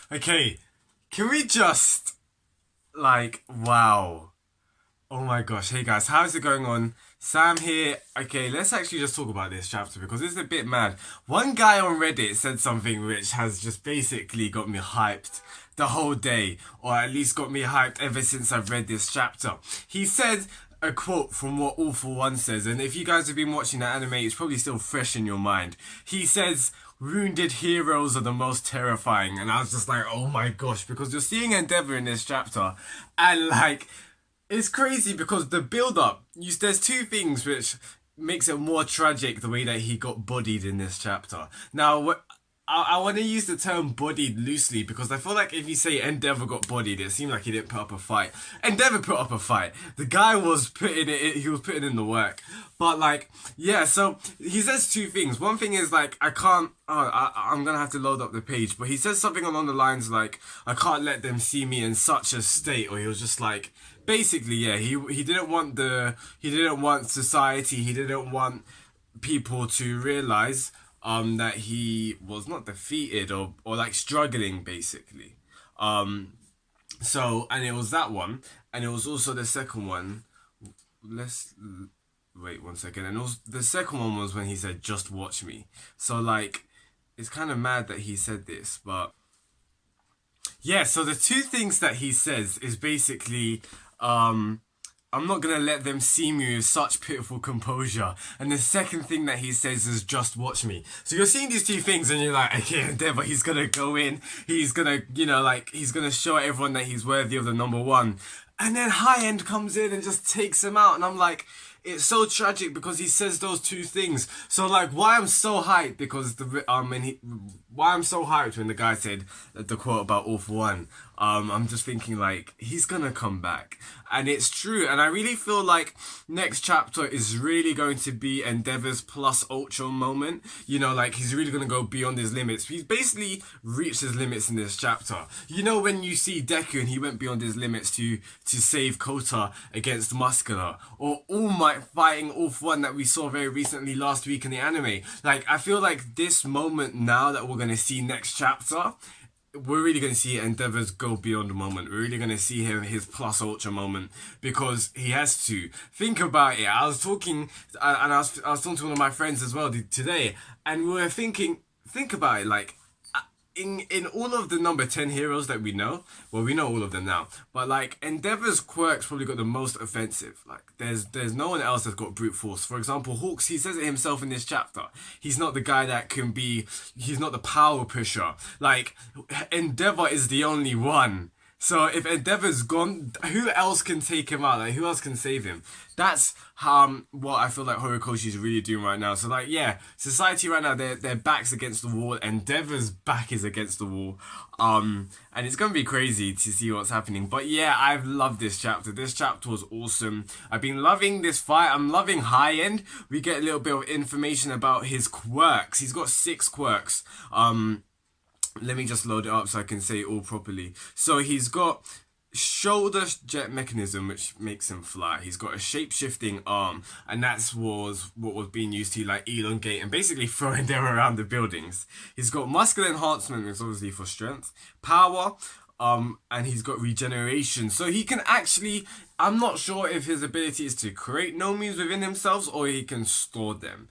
Okay, can we just, like, wow. Oh my gosh. Hey guys, how's it going on? Sam here. Okay, let's actually just talk about this chapter because it's a bit mad. One guy on Reddit said something which has just basically got me hyped the whole day, or at least got me hyped ever since I've read this chapter. He said a quote from what All For One says, and if you guys have been watching that anime, it's probably still fresh in your mind. He says, "Wounded heroes are the most terrifying," and I was just like, oh my gosh, because you're seeing Endeavour in this chapter, and like, it's crazy because the build up, there's two things which makes it more tragic the way that he got bodied in this chapter. Now, I want to use the term bodied loosely because I feel like if you say Endeavour got bodied, it seemed like he didn't put up a fight. Endeavour put up a fight. The guy was he was putting in the work. But like, yeah, so he says two things. One thing is like, I'm gonna have to load up the page, but he says something along the lines like, "I can't let them see me in such a state," or he was just like, basically, yeah, he didn't want he didn't want society, he didn't want people to realize that he was not defeated or like struggling basically. So and it was that one, and it was also the second one. Let's wait one second. And also the second one was when he said, "Just watch me." So like, it's kind of mad that he said this, but yeah, so the two things that he says is basically, I'm not gonna let them see me with such pitiful composure. And the second thing that he says is, "Just watch me." So you're seeing these two things and you're like, okay, Endeavour, he's gonna go in, he's gonna, like, he's gonna show everyone that he's worthy of the number one. And then High End comes in and just takes him out. And I'm like, it's so tragic because he says those two things. So like, why I'm so hyped because why I'm so hyped when the guy said the quote about All For One. I'm just thinking like, he's gonna come back, and it's true. And I really feel like next chapter is really going to be Endeavour's plus ultra moment. You know, like he's really gonna go beyond his limits. He's basically reached his limits in this chapter. You know, when you see Deku and he went beyond his limits to save Kota against Muscular, or All Might fighting All For One that we saw very recently last week in the anime. Like, I feel like this moment now that we're gonna see next chapter, we're really going to see Endeavour's go beyond moment. We're really going to see him his plus ultra moment because he has to. Think about it. I was talking and I was talking to one of my friends as well today, and we were thinking, think about it, like in all of the number 10 heroes that we know, well, we know all of them now, but like Endeavour's quirks probably got the most offensive. Like there's no one else that's got brute force. For example, Hawks, he says it himself in this chapter. He's not the guy that he's not the power pusher. Like Endeavour is the only one. So if Endeavour's gone, who else can take him out? Like, who else can save him? That's what I feel like Horikoshi is really doing right now. So like, yeah, society right now, their backs against the wall. Endeavour's back is against the wall. And it's gonna be crazy to see what's happening. But yeah, I've loved this chapter. This chapter was awesome. I've been loving this fight. I'm loving High End. We get a little bit of information about his quirks. He's got 6 quirks. Let me just load it up so I can say it all properly. So he's got shoulder jet mechanism, which makes him fly. He's got a shape-shifting arm, and that's what was being used to like elongate and basically throwing them around the buildings. He's got muscle enhancement, which is obviously for strength, power, and he's got regeneration. So he can actually, I'm not sure if his ability is to create nomis within himself or he can store them.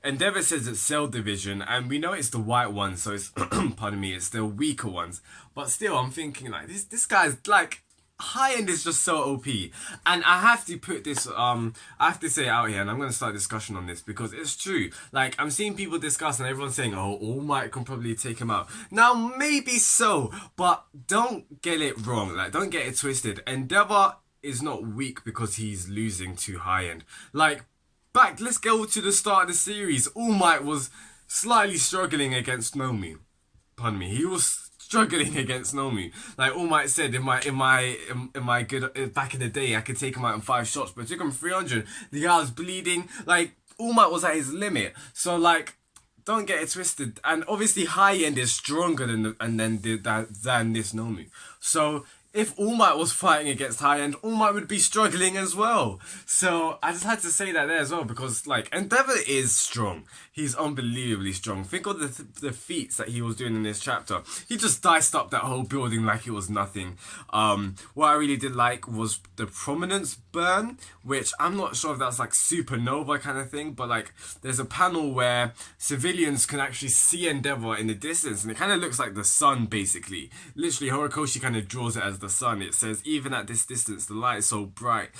Endeavour says it's cell division, and we know it's the white ones, so it's, pardon me, it's the weaker ones. But still, I'm thinking like, this guy's like, High End is just so OP, and I have to put this, I have to say it out here, and I'm gonna start a discussion on this because it's true. Like, I'm seeing people discuss, and everyone's saying, "Oh, All Might can probably take him out." Now, maybe so, but don't get it wrong. Like, don't get it twisted. Endeavour is not weak because he's losing to High End. Like, let's go to the start of the series. All Might was slightly struggling against Nomi. Pardon me. He was struggling against Nomu. Like All Might said, in my good back in the day, I could take him out in 5 shots, but it took him 300. The guy was bleeding. Like All Might was at his limit. So like, don't get it twisted. And obviously, High End is stronger than this Nomu. So if All Might was fighting against High End, All Might would be struggling as well. So I just had to say that there as well because like Endeavour is strong. He's unbelievably strong. Think of the feats that he was doing in this chapter. He just diced up that whole building like it was nothing. What I really did like was the prominence burn, which I'm not sure if that's like supernova kind of thing, but like there's a panel where civilians can actually see Endeavour in the distance, and it kind of looks like the sun basically. Literally, Horikoshi kind of draws it as the sun. It says, even at this distance, the light is so bright.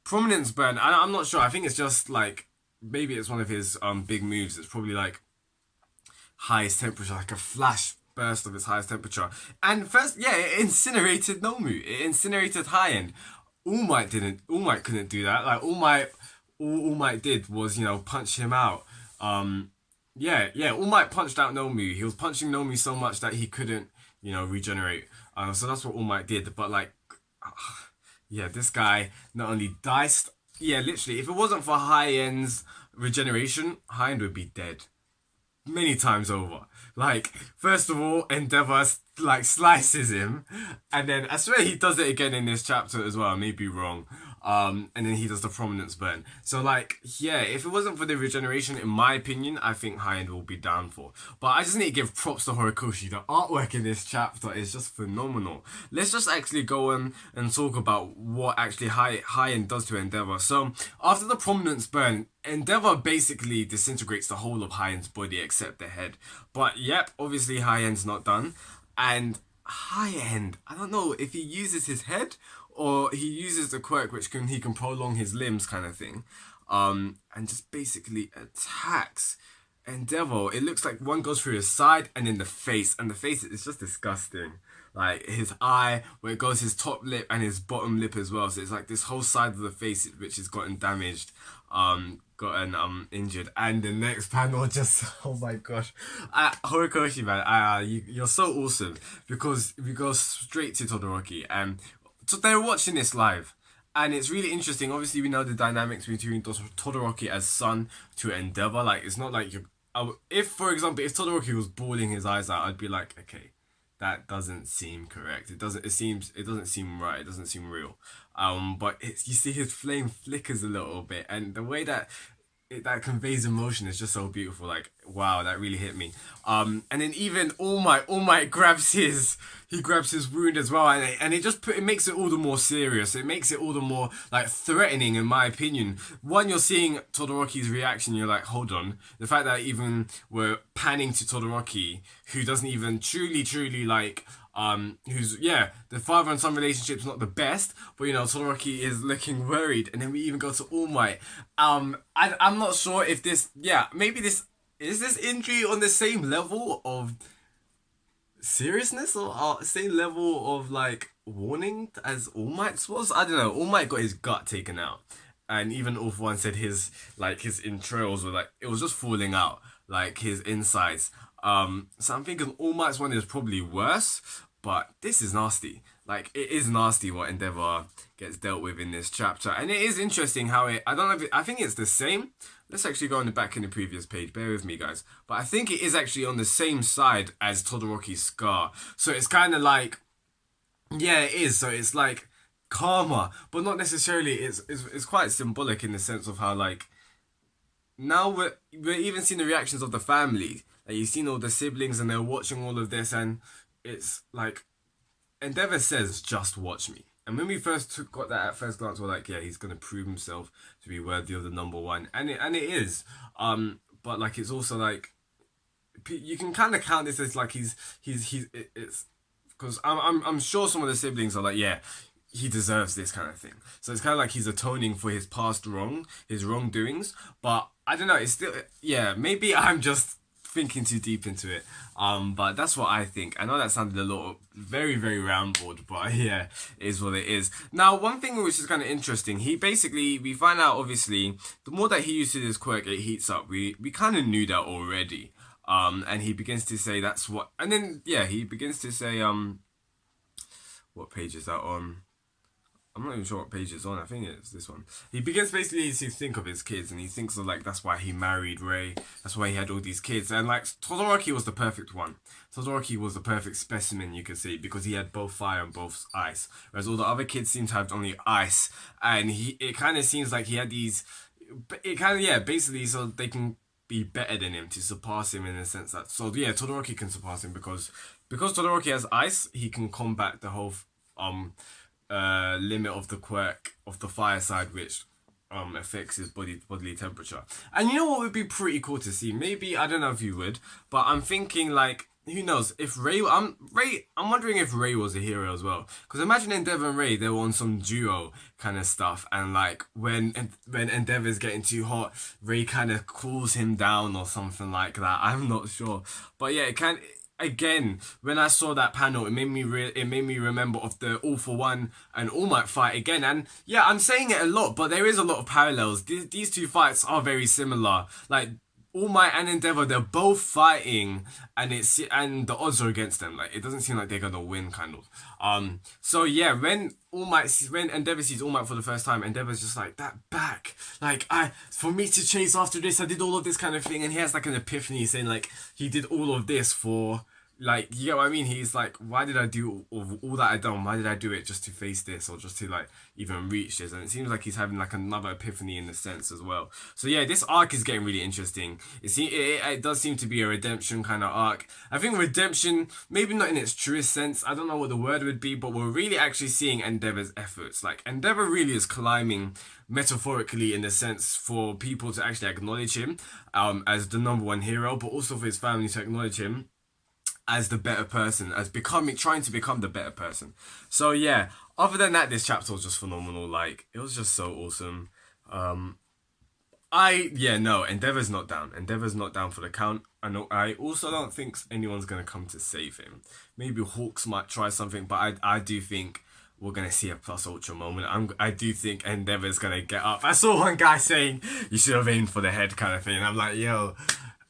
Prominence burn, I'm not sure. I think it's just like, maybe it's one of his big moves. It's probably like highest temperature, like a flash burst of its highest temperature. And first, yeah, it incinerated Nomu. It incinerated High End. All Might didn't. All Might couldn't do that. Like all Might did was, you know, punch him out. Yeah. All Might punched out Nomu. He was punching Nomu so much that he couldn't, you know, regenerate. So that's what All Might did. But like, yeah, this guy not only diced. Yeah, literally, if it wasn't for High End's regeneration, High End would be dead many times over. Like, first of all, Endeavour like slices him, and then I swear he does it again in this chapter as well. I may be wrong. And then he does the prominence burn. So like, yeah, if it wasn't for the regeneration, in my opinion, I think High End will be down for. But I just need to give props to Horikoshi. The artwork in this chapter is just phenomenal. Let's just actually go on and talk about what actually High End does to Endeavour. So after the prominence burn, Endeavour basically disintegrates the whole of High End's body except the head. But yep, obviously High End's not done. And High End, I don't know if he uses his head or he uses the quirk which he can prolong his limbs kind of thing, and just basically attacks Endeavour. It looks like one goes through his side and then the face, and the face is just disgusting. Like his eye, where it goes his top lip and his bottom lip as well. So it's like this whole side of the face which has gotten damaged, gotten injured. And the next panel just, oh my gosh, Horikoshi man, you're so awesome, because we go straight to Todoroki, and so they're watching this live, and it's really interesting. Obviously, we know the dynamics between Todoroki as son to Endeavour. Like, it's not like if, for example, if Todoroki was bawling his eyes out, I'd be like, okay, that doesn't seem correct. It doesn't seem right. It doesn't seem real. But you see his flame flickers a little bit, and the way that that conveys emotion is just so beautiful. Like, wow, that really hit me. And then even All Might grabs his wound as well, and it makes it all the more serious. It makes it all the more like threatening, in my opinion. One, you're seeing Todoroki's reaction. You're like, hold on. The fact that even we're panning to Todoroki, who doesn't even truly like. Who's, yeah, the father and son relationship's not the best, but you know, Todoroki is looking worried, and then we even go to All Might. I'm not sure if this, maybe this injury on the same level of seriousness or same level of like warning as All Might's was. I don't know. All Might got his gut taken out, and even All For One said his entrails were like, it was just falling out, like his insides. So I'm thinking All Might's one is probably worse, but this is nasty. Like, it is nasty what Endeavour gets dealt with in this chapter. And it is interesting how I don't know if I think it's the same. Let's actually go on the back in the previous page. Bear with me, guys. But I think it is actually on the same side as Todoroki's scar. So it's kind of like, yeah, it is. So it's like karma, but not necessarily. It's quite symbolic in the sense of how, like, now we're even seeing the reactions of the family. Like, you've seen all the siblings and they're watching all of this, and it's like Endeavour says, just watch me. And when we first got that at first glance, we're like, yeah, he's going to prove himself to be worthy of the number one. And it is. But like, it's also like, you can kind of count this as like it's because I'm sure some of the siblings are like, yeah, he deserves this kind of thing. So it's kind of like he's atoning for his past his wrongdoings. But I don't know, it's still, yeah, maybe I'm just thinking too deep into it, but that's what I think. I know that sounded a lot very round-board, but yeah, it is what it is. Now, one thing which is kind of interesting, we find out, obviously, the more that he uses his quirk, it heats up. We kind of knew that already, and he begins to say that's what, and then yeah, he begins to say what page is that on? I'm not even sure what page it's on. I think it's this one. He begins basically to think of his kids, and he thinks of like that's why he married Ray. That's why he had all these kids, and like Todoroki was the perfect one. Todoroki was the perfect specimen, you could say, because he had both fire and both ice, whereas all the other kids seem to have only ice. And it kind of seems like he had these. It kind of, yeah, basically so they can be better than him, to surpass him in the sense that, so yeah, Todoroki can surpass him because Todoroki has ice, he can combat the whole limit of the quirk of the fire side, which affects his bodily temperature. And you know what would be pretty cool to see? Maybe, I don't know if you would, but I'm thinking like, who knows, if I'm wondering if Ray was a hero as well. Because imagine Endeavour and Ray, they were on some duo kind of stuff, and like when Endeavour's getting too hot, Ray kind of cools him down or something like that. I'm not sure, but yeah, it can. Again, when I saw that panel, it made me remember of the All For One and All Might fight again. And yeah, I'm saying it a lot, but there is a lot of parallels. These two fights are very similar. Like All Might and Endeavour, they're both fighting, and the odds are against them. Like it doesn't seem like they're gonna win, kind of. So yeah, when Endeavour sees All Might for the first time, Endeavour's just like, that back, like for me to chase after this, I did all of this kind of thing, and he has like an epiphany saying like he did all of this for. Like, you get what I mean? He's like, why did I do all that I done? Why did I do it just to face this, or just to like even reach this? And it seems like he's having like another epiphany in the sense as well. So yeah, this arc is getting really interesting. It does seem to be a redemption kind of arc. I think redemption, maybe not in its truest sense, I don't know what the word would be, but we're really actually seeing Endeavour's efforts. Like Endeavour really is climbing metaphorically in the sense for people to actually acknowledge him as the #1 hero, but also for his family to acknowledge him as the better person, as trying to become the better person. So yeah, other than that, this chapter was just phenomenal. Like, it was just so awesome. Endeavour's not down. Endeavour's not down for the count. I also don't think anyone's gonna come to save him. Maybe Hawks might try something, but I do think we're gonna see a plus ultra moment. I do think Endeavour's gonna get up. I saw one guy saying you should have aimed for the head kind of thing. I'm like, yo,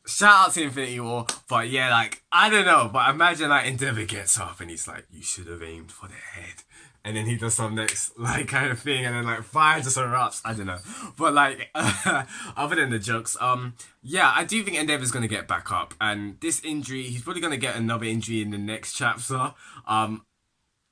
shout out to Infinity War, but yeah, like, I don't know, but imagine like Endeavour gets up and he's like, you should have aimed for the head, and then he does some next like kind of thing, and then like fire just erupts. I don't know, but like other than the jokes, yeah, I do think Endeavour's gonna get back up, and this injury, he's probably gonna get another injury in the next chapter.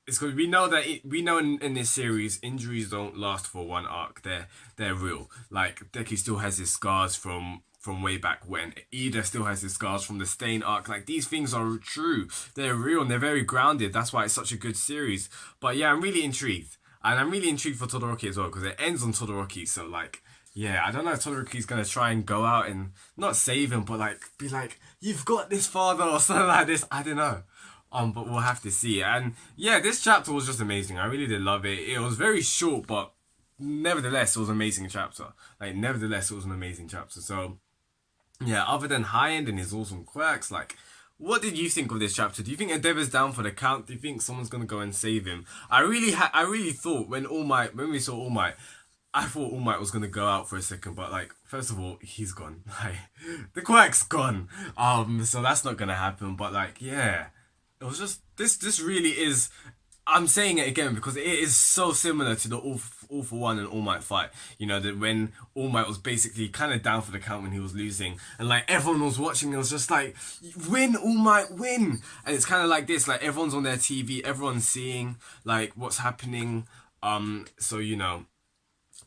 It's because we know in this series, injuries don't last for one arc. They're real. Like Deki still has his scars from way back when. Ida still has his scars from the Stain arc. Like, these things are true. They're real and they're very grounded. That's why it's such a good series. But yeah, I'm really intrigued. And I'm really intrigued for Todoroki as well, because it ends on Todoroki. So like, yeah, I don't know if Todoroki's gonna try and go out and not save him, but like be like, you've got this, father, or something like this. I don't know. But we'll have to see. And yeah, this chapter was just amazing. I really did love it. It was very short, but nevertheless, it was an amazing chapter. Like, nevertheless, it was an amazing chapter. So yeah, other than High End and his awesome quirks, like, what did you think of this chapter? Do you think Endeavour's down for the count? Do you think someone's gonna go and save him? I really thought when we saw All Might, I thought All Might was gonna go out for a second, but like, first of all, he's gone. Like, the quirk's gone. So that's not gonna happen. But like, yeah, it was just this really is. I'm saying it again because it is so similar to the All For One and All Might fight. You know, that when All Might was basically kind of down for the count when he was losing, and like everyone was watching, it was just like, win, All Might, win. And it's kind of like this, like everyone's on their TV, everyone's seeing like what's happening. So you know,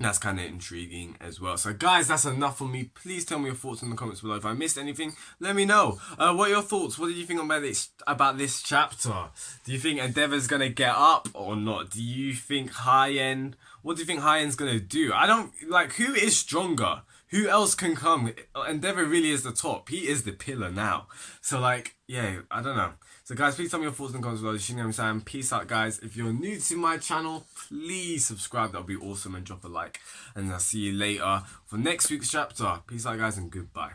that's kind of intriguing as well. So guys, that's enough from me. Please tell me your thoughts in the comments below. If I missed anything, let me know. What are your thoughts? What did you think about this chapter? Do you think Endeavour's gonna get up or not? Do you think High End? What do you think High End's gonna do? I don't like, who is stronger? Who else can come? Endeavour really is the top. He is the pillar now. So like, yeah, I don't know. So guys, please tell me your thoughts in the comments below. Shinigami Sam, peace out guys. If you're new to my channel, please subscribe. That would be awesome, and drop a like. And I'll see you later for next week's chapter. Peace out guys, and goodbye.